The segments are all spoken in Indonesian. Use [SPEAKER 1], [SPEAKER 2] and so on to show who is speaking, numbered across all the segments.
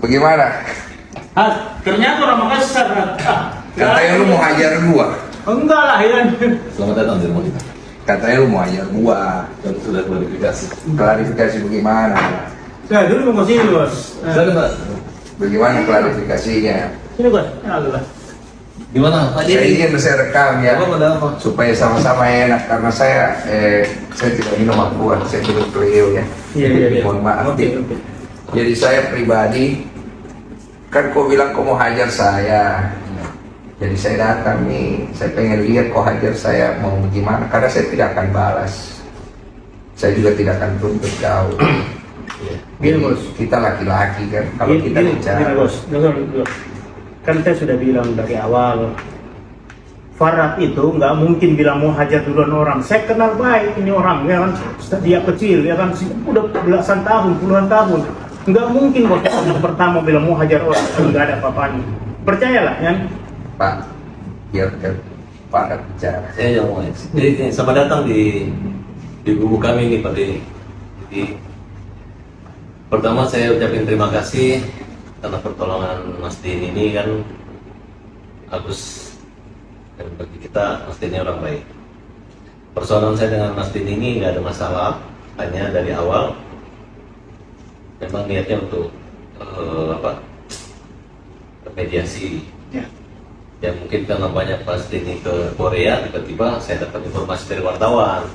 [SPEAKER 1] Bagaimana?
[SPEAKER 2] Ternyata orang Makassar.
[SPEAKER 1] Katanya lu mau hajar gua.
[SPEAKER 2] Enggak lah, ya.
[SPEAKER 3] Selamat datang di rumah kita.
[SPEAKER 1] Katanya lu mau hajar gua.
[SPEAKER 3] Dan sudah klarifikasi.
[SPEAKER 1] Klarifikasi bagaimana?
[SPEAKER 2] Saya dulu mau sini, Bos.
[SPEAKER 3] Silakan, Pak.
[SPEAKER 1] Bagaimana klarifikasinya?
[SPEAKER 2] Sini, Bos. Allah.
[SPEAKER 3] Gimana? Pak
[SPEAKER 1] Saya
[SPEAKER 3] Jadi,
[SPEAKER 1] ingin saya rekam ya,
[SPEAKER 3] apa ada apa?
[SPEAKER 1] supaya sama-sama enak karena saya tidak minum aqua, saya minum Cleo ya.
[SPEAKER 2] Iya.
[SPEAKER 1] Mohon maaf.
[SPEAKER 2] Oke.
[SPEAKER 1] Jadi saya pribadi, kan kau bilang kau mau hajar saya. Jadi saya datang nih, saya pengen lihat kau hajar saya mau gimana, karena saya tidak akan balas. Saya juga tidak akan tuntut kau.
[SPEAKER 2] Gini, Bos.
[SPEAKER 1] Kita laki-laki kan, kalau kita bicara.
[SPEAKER 2] Gini, Bos. Dengar. Kan saya sudah bilang dari awal, Farad itu nggak mungkin bilang mau hajar duluan orang. Saya kenal baik ini orang, ya kan? Dia kecil, ya kan? Udah belasan tahun, puluhan tahun. Nggak mungkin waktu yang pertama bilang mau hajar orang, nggak ada apa-apanya. Percayalah, ya.
[SPEAKER 1] Pak, biarkan Farad bicara.
[SPEAKER 3] Saya yang mau. Jadi selamat datang di buku kami ini, Pak Denny. Jadi pertama saya ucapin terima kasih karena pertolongan Mas Denny ini kan bagus, dan bagi kita Mas Denny orang baik. Persoalan saya dengan Mas Denny ini nggak ada masalah, hanya dari awal memang niatnya untuk mediasi. Ya mungkin karena banyak Mas Denny ke Korea, tiba-tiba saya dapat informasi dari wartawan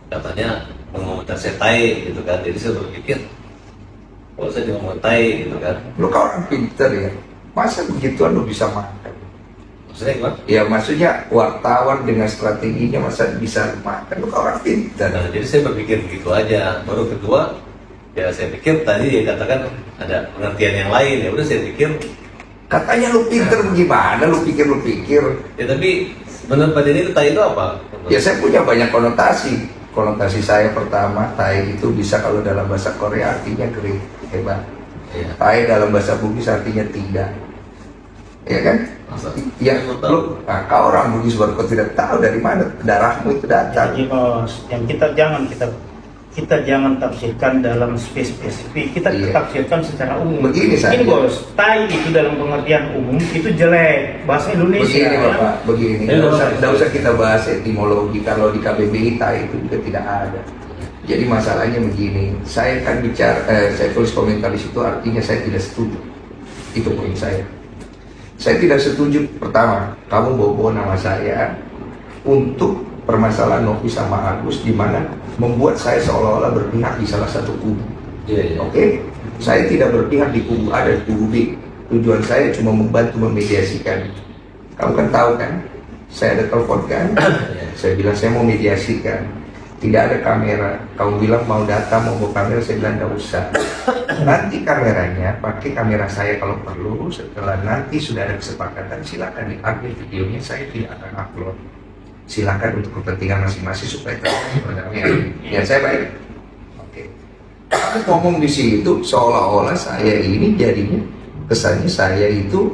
[SPEAKER 3] katanya mengomentar saya tai gitu kan. Jadi saya berpikir kalau saya juga mau tai gitu kan.
[SPEAKER 1] Lu kan orang pinter ya, masa begituan lu bisa makan?
[SPEAKER 3] Maksudnya gimana?
[SPEAKER 1] Ya maksudnya wartawan dengan strateginya masa bisa makan, lu kan orang pinter.
[SPEAKER 3] Nah, jadi saya berpikir begitu aja. Baru kedua, ya saya pikir tadi dia katakan ada pengertian yang lain. Ya udah saya pikir,
[SPEAKER 1] Katanya lu pinter bagaimana, lu pikir.
[SPEAKER 3] ya tapi menurut Pak Denny itu tai itu apa?
[SPEAKER 1] Ya saya punya banyak konotasi. Konotasi saya pertama, tai itu bisa kalau dalam bahasa Korea artinya great, hebat.
[SPEAKER 3] Iya.
[SPEAKER 1] Tai dalam bahasa Bugis artinya tidak. Ya kan?
[SPEAKER 3] Masa?
[SPEAKER 1] Ya,
[SPEAKER 3] Saya mau tahu.
[SPEAKER 1] lu, nah, kau orang Bugis baru kau tidak tahu dari mana darahmu itu datang.
[SPEAKER 2] Jadi, Bos, yang kita jangan tafsirkan dalam spesifik, kita
[SPEAKER 1] Iya.
[SPEAKER 2] tafsirkan secara umum.
[SPEAKER 1] Begini saja.
[SPEAKER 2] Bos, tai itu dalam pengertian umum itu jelek bahasa Indonesia.
[SPEAKER 1] Begini
[SPEAKER 2] ya.
[SPEAKER 1] Bapak, begini.
[SPEAKER 3] Ya,
[SPEAKER 1] Tidak usah kita bahas etimologi. Kalau di KBBI tai itu juga tidak ada. Jadi masalahnya begini. Saya kan bicara, saya tulis komentar di situ artinya saya tidak setuju. Itu poin saya. Saya tidak setuju. Pertama, kamu bawa nama saya untuk permasalahan Novi sama Agus, di mana membuat saya seolah-olah berpihak di salah satu kubu.
[SPEAKER 3] Iya.
[SPEAKER 1] Oke, saya tidak berpihak di kubu A dan kubu B. Tujuan saya cuma membantu memediasikan. Kamu kan tahu kan, saya ada telepon kan, saya bilang saya mau mediasikan. Tidak ada kamera. Kamu bilang mau data, mau bawa kamera, saya bilang tidak usah. Nanti kameranya, pakai kamera saya kalau perlu. Setelah nanti sudah ada kesepakatan, silakan diambil videonya. Saya tidak akan upload. Silakan untuk kepentingan masing-masing supaya berdamai. Ya saya baik. Oke. Kamu ngomong di situ seolah-olah saya ini jadinya kesannya saya itu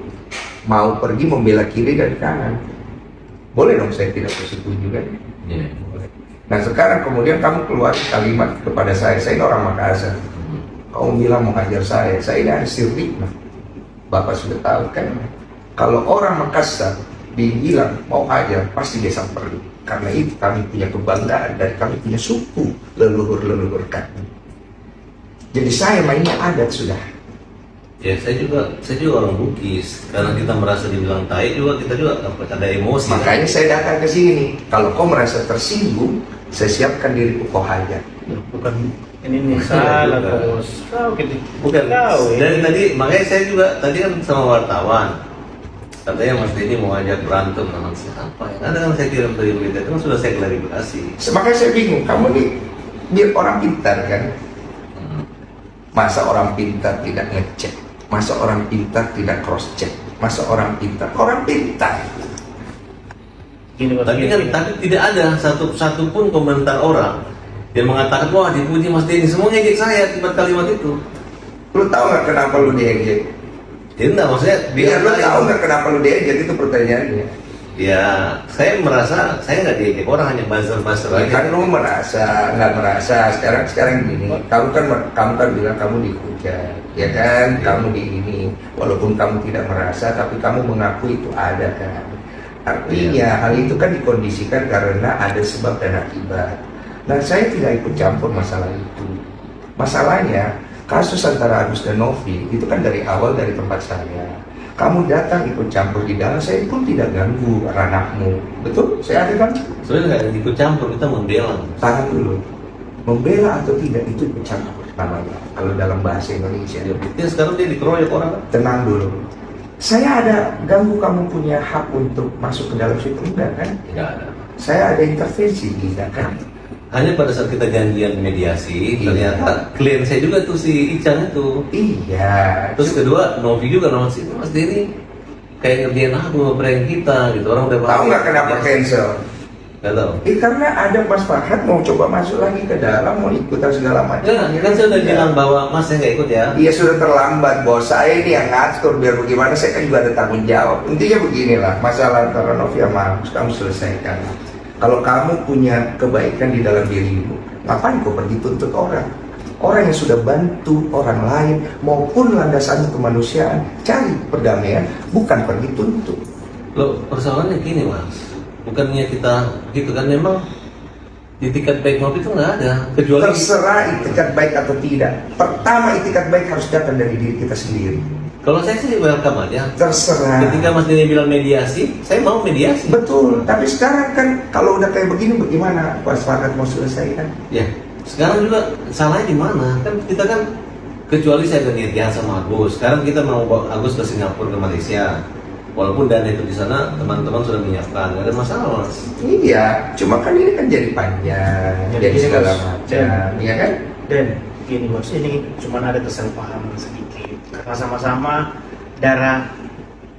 [SPEAKER 1] mau pergi membela kiri dan kanan. Boleh dong saya tidak bersetuju kan?
[SPEAKER 3] Iya.
[SPEAKER 1] Boleh. Nah sekarang kemudian kamu keluar kalimat kepada saya ini orang Makassar. Kamu bilang mau hajar saya ini ada sirri. Bapak sudah tahu kan? Kalau orang Makassar dibilang mau hajar pasti dia samperin. Karena itu kami punya kebanggaan dari kami punya suku leluhur kami. Jadi saya mainnya adat sudah.
[SPEAKER 3] Ya saya juga orang Bugis. Karena kita merasa dibilang tai juga, kita juga ada emosi.
[SPEAKER 1] Makanya saya datang ke sini. Kalau kau merasa tersinggung, saya siapkan diriku kau hajar.
[SPEAKER 2] Bukan ini salah, Bos. Kau gitu.
[SPEAKER 3] Bukan
[SPEAKER 2] Tahu ya.
[SPEAKER 3] dari tadi, makanya saya juga tadi kan sama wartawan. Katanya Mas Denny mau ajak berantem sama siapa ya? Ada kan saya kirim dari berita itu kan sudah saya klarifikasi.
[SPEAKER 1] Makanya saya bingung, kamu nih biar orang pintar kan? Masa orang pintar tidak ngecek? Masa orang pintar tidak cross check? Masa orang pintar? Orang pintar.
[SPEAKER 2] Gini, Bos,
[SPEAKER 3] Tapi kan tidak ada satu pun komentar orang yang mengatakan wah dipuji Mas Denny, semua ngejek saya akibat kalimat itu.
[SPEAKER 1] Lu tahu nggak kenapa lu diejek?
[SPEAKER 3] Ya enggak, maksudnya
[SPEAKER 1] Biar lu tahu nggak kenapa lu diejek, itu pertanyaannya.
[SPEAKER 3] Ya, saya merasa saya nggak diejek orang, hanya buzzer
[SPEAKER 1] Ya,
[SPEAKER 3] aja.
[SPEAKER 1] kan lu merasa, nggak merasa. Sekarang gini, kamu kan bilang kamu dihujat, ya kan? Kamu di ini, walaupun kamu tidak merasa, tapi kamu mengaku itu ada kan? Artinya hal itu kan dikondisikan karena ada sebab dan akibat. Nah, saya tidak ikut campur masalah itu. Masalahnya kasus antara Agus dan Novi itu kan dari awal dari tempat saya. Kamu datang ikut campur di dalam, saya pun tidak ganggu ranahmu. Betul? Saya ada kan?
[SPEAKER 3] Sebenarnya nggak ikut campur, kita membela.
[SPEAKER 1] Tahan dulu. Membela atau tidak itu ikut campur namanya. Kalau dalam bahasa Indonesia.
[SPEAKER 3] Ya, buktinya sekarang dia dikeroyok orang kan?
[SPEAKER 1] Tenang dulu. Saya ada ganggu kamu punya hak untuk masuk ke dalam situ enggak kan?
[SPEAKER 3] Nggak ada.
[SPEAKER 1] Saya ada intervensi tidak kan?
[SPEAKER 3] Hanya pada saat kita janjian mediasi,
[SPEAKER 1] Iya.
[SPEAKER 3] ternyata klien saya juga tuh si Icang itu.
[SPEAKER 1] Iya.
[SPEAKER 3] Terus kedua, Novi juga, Mas Denny kayak ngerjain aku, ngeprank kita gitu. Orang udah
[SPEAKER 1] Tahu nggak kenapa
[SPEAKER 3] mediasi.
[SPEAKER 1] cancel?
[SPEAKER 3] Nggak tahu.
[SPEAKER 1] Karena ada Mas Farhad mau coba masuk lagi ke dalam, mau ikutan segala macam.
[SPEAKER 3] Ya, kan saya udah bilang bahwa Mas saya nggak ikut ya.
[SPEAKER 1] Iya sudah terlambat, bos. Saya ini yang ngatur biar bagaimana. Saya kan juga ada tanggung jawab. Intinya beginilah, masalah antara Novi sama Agus kamu selesaikan. Kalau kamu punya kebaikan di dalam dirimu, ngapain kau pergi tuntut orang? Orang yang sudah bantu orang lain maupun landasan kemanusiaan cari perdamaian, bukan pergi tuntut.
[SPEAKER 3] Loh, persoalannya gini Mas, bukannya kita gitu kan, memang di itikat baik Novi itu nggak ada, kecuali
[SPEAKER 1] Terserah itikat baik atau tidak. Pertama itikat baik harus datang dari diri kita sendiri.
[SPEAKER 3] kalau saya sih welcome aja.
[SPEAKER 1] Terserah.
[SPEAKER 3] Ketika Mas Denny bilang mediasi, saya mau mediasi.
[SPEAKER 1] Betul, tapi sekarang kan kalau udah kayak begini bagaimana Mas Farhad mau selesaikan?
[SPEAKER 3] Ya, sekarang juga salahnya di mana? Kan kita kan, kecuali saya udah niat jahat sama Agus. Sekarang kita mau bawa Agus ke Singapura, ke Malaysia. Walaupun dana itu di sana teman-teman sudah menyiapkan, nggak ada masalah Mas.
[SPEAKER 1] Iya, cuma kan ini kan jadi panjang,
[SPEAKER 2] Jadi
[SPEAKER 1] jadi
[SPEAKER 2] gini,
[SPEAKER 1] segala
[SPEAKER 2] Bos.
[SPEAKER 1] macam, iya kan?
[SPEAKER 2] Dan gini bos, ini cuma ada kesalahpahaman sedikit karena sama-sama darah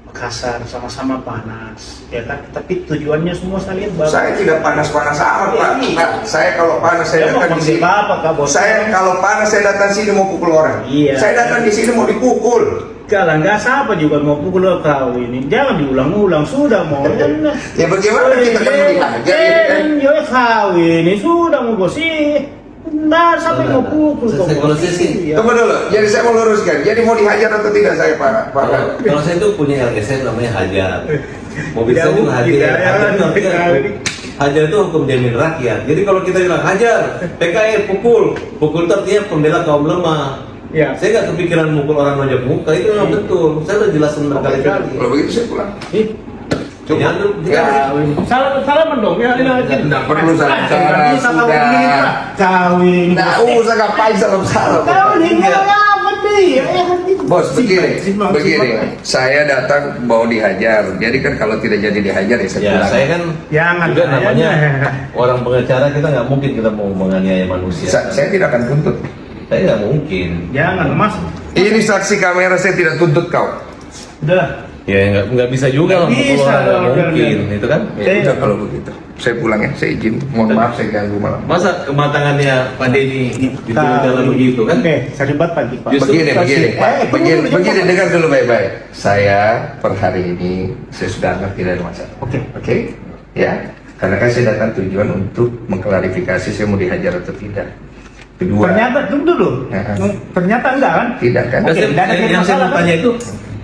[SPEAKER 2] Makassar, sama-sama panas, ya kan? Tapi tujuannya semua sekalian bagus.
[SPEAKER 1] Saya tidak panas-panas amat Pak.
[SPEAKER 2] Iya.
[SPEAKER 1] Nah, saya kalau panas saya
[SPEAKER 2] Ya, mau
[SPEAKER 1] datang di sini.
[SPEAKER 2] membela apa, Kak, Bos?
[SPEAKER 1] Saya kalau panas saya datang sini mau pukul orang.
[SPEAKER 2] Iya.
[SPEAKER 1] Saya datang di sini mau dipukul.
[SPEAKER 2] Kalau nggak siapa juga mau pukul kau ini, jangan diulang-ulang, sudah mau.
[SPEAKER 1] Ya bagaimana kita kan mau dihajar ya kan?
[SPEAKER 2] Ya kau ini sudah mau gosip. Nah, sampai mau pukul kau.
[SPEAKER 3] Kalau saya sih,
[SPEAKER 2] Iya.
[SPEAKER 1] Tunggu dulu, jadi saya mau luruskan. Jadi mau dihajar atau tidak saya Pak?
[SPEAKER 3] kalau saya tuh punya LSM namanya Hajar. Mobil saya
[SPEAKER 2] Jauh,
[SPEAKER 3] juga Hajar.
[SPEAKER 2] tidak,
[SPEAKER 3] Hajar itu artinya
[SPEAKER 2] sekali.
[SPEAKER 3] Hajar itu hukum jamin rakyat. Jadi kalau kita bilang Hajar, PKR pukul itu artinya pembela kaum lemah.
[SPEAKER 2] Ya.
[SPEAKER 3] Saya nggak kepikiran mukul orang nonjok muka, itu memang betul. Saya udah jelasin berkali-kali.
[SPEAKER 1] Kalau begitu saya pulang.
[SPEAKER 2] Ih,
[SPEAKER 3] Ya,
[SPEAKER 1] Ya,
[SPEAKER 2] salaman dong ya.
[SPEAKER 1] Nggak perlu salam-salam,
[SPEAKER 2] Bisa kau
[SPEAKER 1] sudah.
[SPEAKER 2] ini, Pak. Kau ini.
[SPEAKER 1] nggak usah ngapain salam-salam.
[SPEAKER 2] Kau ini apa nih?
[SPEAKER 1] Bos, begini,
[SPEAKER 2] Simpan.
[SPEAKER 1] saya datang mau dihajar. Jadi kan kalau tidak jadi dihajar ya saya
[SPEAKER 3] Ya,
[SPEAKER 1] pulang.
[SPEAKER 3] saya kan
[SPEAKER 2] Jangan,
[SPEAKER 3] juga
[SPEAKER 2] jangan.
[SPEAKER 3] namanya orang pengacara, kita nggak mungkin kita mau menganiaya manusia.
[SPEAKER 1] Saya tidak akan tuntut.
[SPEAKER 3] Saya nggak mungkin.
[SPEAKER 2] Jangan, Mas.
[SPEAKER 1] Ini saksi kamera, saya tidak tuntut kau.
[SPEAKER 2] Udah.
[SPEAKER 3] Ya nggak bisa juga lah,
[SPEAKER 2] Nggak bisa
[SPEAKER 3] mukul orang, nggak
[SPEAKER 2] dong,
[SPEAKER 3] mungkin,
[SPEAKER 2] jangan.
[SPEAKER 3] itu kan.
[SPEAKER 1] Ya udah kalau begitu. Saya pulang ya, saya izin. Mohon maaf saya ganggu malam.
[SPEAKER 3] Masa kematangannya Pak Denny diturun dalam begitu kan?
[SPEAKER 2] Oke, saribat pagi, Pak.
[SPEAKER 3] Justru
[SPEAKER 1] Begini, begini, Pak.
[SPEAKER 2] tunggu
[SPEAKER 1] Begini,
[SPEAKER 2] dulu,
[SPEAKER 1] begini,
[SPEAKER 2] jangan.
[SPEAKER 1] dengar dulu baik-baik. Saya per hari ini saya sudah anggap tidak ada masalah.
[SPEAKER 2] Oke.
[SPEAKER 1] Oke, ya. Karena kan saya datang tujuan untuk mengklarifikasi saya mau dihajar atau tidak. Kedua,
[SPEAKER 2] Ternyata tunggu dulu.
[SPEAKER 1] Ya.
[SPEAKER 2] Ternyata enggak kan?
[SPEAKER 1] tidak kan?
[SPEAKER 2] Oke,
[SPEAKER 3] Yang
[SPEAKER 2] nggak ada
[SPEAKER 3] yang saya
[SPEAKER 2] masalah,
[SPEAKER 3] mau tanya itu,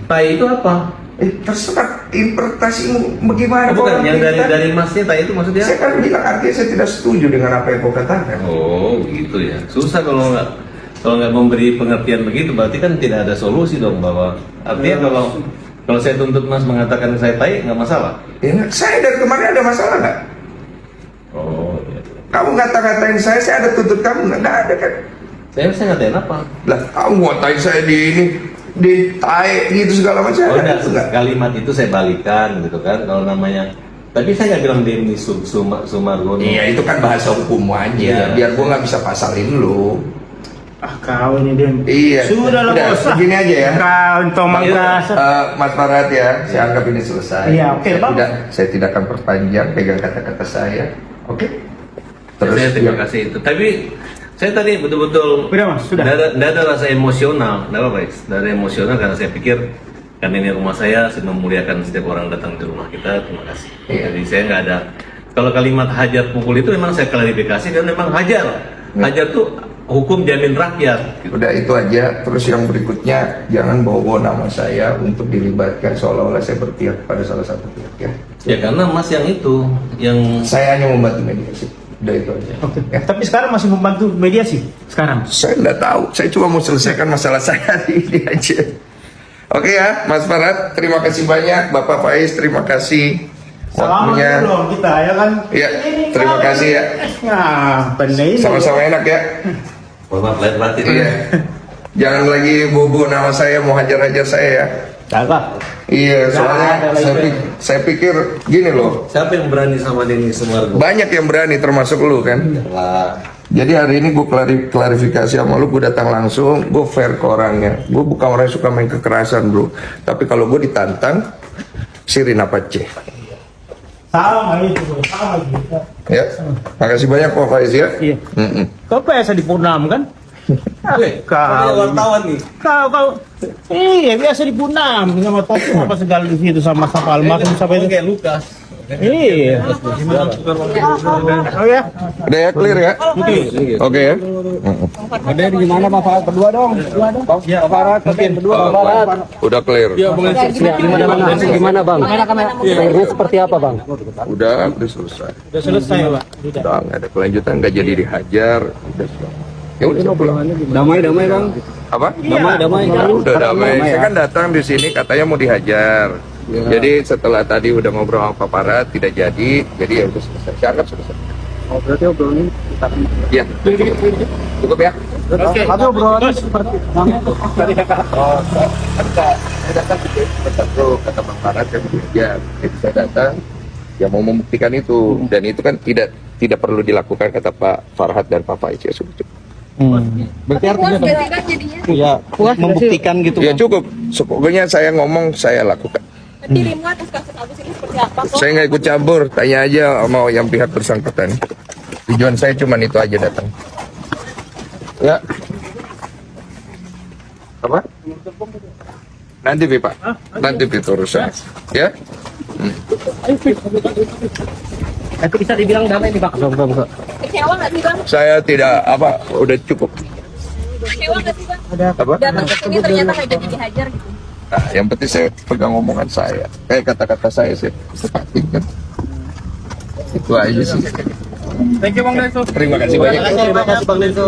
[SPEAKER 3] tai itu apa?
[SPEAKER 1] Terserah interpretasimu bagaimana.
[SPEAKER 3] Bukan
[SPEAKER 1] kau
[SPEAKER 3] yang
[SPEAKER 1] ngerti, kan?
[SPEAKER 3] dari masnya, tai itu maksudnya?
[SPEAKER 1] Saya kan bilang artinya saya tidak setuju dengan apa yang kau katakan.
[SPEAKER 3] Oh gitu ya. Susah kalau nggak memberi pengertian begitu, berarti kan tidak ada solusi dong, bahwa artinya kalau saya tuntut Mas mengatakan saya tai nggak masalah.
[SPEAKER 1] Ya, saya dari kemarin ada masalah nggak?
[SPEAKER 3] Oh iya.
[SPEAKER 1] Kamu ngata-ngatain saya ada tuntut kamu nggak ada kan?
[SPEAKER 3] Saya ngatain apa?
[SPEAKER 1] Lah kamu ngatain saya di ini, di tai gitu segala macam.
[SPEAKER 3] Oh
[SPEAKER 1] Ada
[SPEAKER 3] enggak,
[SPEAKER 1] itu nggak?
[SPEAKER 3] kalimat itu saya balikan gitu kan, kalau namanya. Tapi saya nggak bilang Denny Sumargono.
[SPEAKER 1] Iya itu kan bahasa hukum aja.
[SPEAKER 3] Iya.
[SPEAKER 1] Biar gua nggak bisa pasalin lu.
[SPEAKER 2] Ah, kau ini Dem.
[SPEAKER 1] Iya.
[SPEAKER 2] Sudah lah,
[SPEAKER 1] Udah,
[SPEAKER 2] bos.
[SPEAKER 1] begini aja ya.
[SPEAKER 2] Kau entah
[SPEAKER 3] Iya.
[SPEAKER 2] mangkas.
[SPEAKER 1] Mas Farhad ya, saya anggap ini selesai.
[SPEAKER 2] Iya, oke, Bang.
[SPEAKER 1] Saya tidak akan perpanjang pegang kata-kata saya. Oke.
[SPEAKER 3] Saya terima
[SPEAKER 1] ya.
[SPEAKER 3] kasih itu. Tapi saya tadi betul-betul
[SPEAKER 2] Udah, Mas, sudah.
[SPEAKER 3] Nggak ada rasa emosional, nggak apa-apa, dari emosional karena saya pikir Kan ini rumah saya memuliakan setiap orang datang ke rumah kita. Terima kasih.
[SPEAKER 1] Iya.
[SPEAKER 3] Jadi saya nggak ada. Kalau kalimat hajar pukul itu memang saya klarifikasi dan memang hajar. Hajar tuh hukum jamin rakyat. Gitu.
[SPEAKER 1] Udah itu aja. Terus yang berikutnya jangan bawa nama saya untuk dilibatkan seolah-olah saya berpihak pada salah satu pihak ya.
[SPEAKER 3] Ya karena Mas yang itu yang
[SPEAKER 1] Saya hanya membantu mediasi. Udah itu aja.
[SPEAKER 2] Oke.
[SPEAKER 1] Ya.
[SPEAKER 2] Tapi sekarang masih membantu mediasi sekarang.
[SPEAKER 1] Saya nggak tahu. Saya cuma mau selesaikan masalah saya hari ini aja. Oke ya, Mas Farhat. Terima kasih banyak. Bapak Faiz, terima kasih.
[SPEAKER 2] Selamat
[SPEAKER 1] Waktunya.
[SPEAKER 2] dong kita ya kan.
[SPEAKER 1] Ya, terima kasih ya.
[SPEAKER 2] Nah, benar ini.
[SPEAKER 1] Sama-sama enak ya.
[SPEAKER 3] mohon maaf lahir batin.
[SPEAKER 1] Iya. Jangan lagi bobo nama saya mau hajar-hajar saya ya.
[SPEAKER 2] Jaga.
[SPEAKER 1] Iya,
[SPEAKER 2] Nggak
[SPEAKER 1] soalnya
[SPEAKER 2] ada lagi.
[SPEAKER 1] saya pikir gini loh.
[SPEAKER 3] Siapa yang berani sama Denny Sumargo?
[SPEAKER 1] Banyak yang berani termasuk lu kan.
[SPEAKER 3] Wah,
[SPEAKER 1] Jadi hari ini gue klarifikasi sama lu, gue datang langsung, gue fair ke orangnya. Gue bukan orang yang suka main kekerasan bro. Tapi kalau gue ditantang, sirin apa C.
[SPEAKER 2] Sama itu, bro. Sama gitu.
[SPEAKER 1] Ya, makasih banyak Pak Faiz ya.
[SPEAKER 2] Iya.
[SPEAKER 1] Mm-mm.
[SPEAKER 2] Kau biasa di Purnam kan?
[SPEAKER 3] kau wartawan nih.
[SPEAKER 2] Kau iya biasa di Purnam sama topik apa segala di situ sama almarhum siapa itu?
[SPEAKER 3] Kayak Lukas.
[SPEAKER 2] Iya. Oh ya.
[SPEAKER 1] Udah ya, clear ya? Oke ya.
[SPEAKER 2] Ada di mana Pak Farhat? Berdua dong. Iya, Pak Farhat, berdua Pak Farhat.
[SPEAKER 1] Udah clear.
[SPEAKER 4] Gimana bang? Akhirnya seperti apa bang?
[SPEAKER 1] Udah selesai.
[SPEAKER 2] Sudah selesai, Pak.
[SPEAKER 1] Udah nggak ada kelanjutan, nggak jadi dihajar. Udah selesai. Ya udah saya pulang.
[SPEAKER 4] Damai bang.
[SPEAKER 1] Apa?
[SPEAKER 4] Damai.
[SPEAKER 1] Udah damai. Saya kan datang di sini katanya mau dihajar. Jadi setelah tadi udah ngobrol sama Pak Farhat tidak jadi ya udah selesai. Saya anggap selesai.
[SPEAKER 4] Oh berarti obrolan kita akan.
[SPEAKER 1] Iya. Cukup ya.
[SPEAKER 2] Oke. Tapi obrolan seperti
[SPEAKER 1] Oh, saya datang gitu. Satu kata Pak Farhat kan ya. Jadi saya datang ya mau membuktikan itu dan itu kan tidak perlu dilakukan kata Pak Farhat dan Pak Faiz ya sudah cukup.
[SPEAKER 4] Berarti artinya
[SPEAKER 5] Puas berarti kan jadinya.
[SPEAKER 4] ya membuktikan gitu.
[SPEAKER 1] Ya cukup. Pokoknya saya ngomong saya lakukan.
[SPEAKER 5] Dirimu atas kasus Agus ini seperti apa kok?
[SPEAKER 1] Saya nggak ikut campur, tanya aja mau yang pihak bersangkutan. Tujuan saya cuma itu aja datang. Ya. Apa? Nanti Pak. Nanti itu urusan. Ya.
[SPEAKER 4] Itu bisa dibilang damai nih bang.
[SPEAKER 5] Kecewa nggak sih bang?
[SPEAKER 1] Saya tidak apa udah cukup.
[SPEAKER 5] Kecewa nggak sih bang?
[SPEAKER 1] Apa?
[SPEAKER 5] Datang ke sini ternyata nggak jadi dihajar gitu.
[SPEAKER 1] Nah, yang penting saya pegang omongan saya. Kata-kata saya sih kan. Itu aja sih.
[SPEAKER 2] Thank you Bang Denso.
[SPEAKER 1] Terima kasih banyak.
[SPEAKER 4] Terima kasih bang Denso.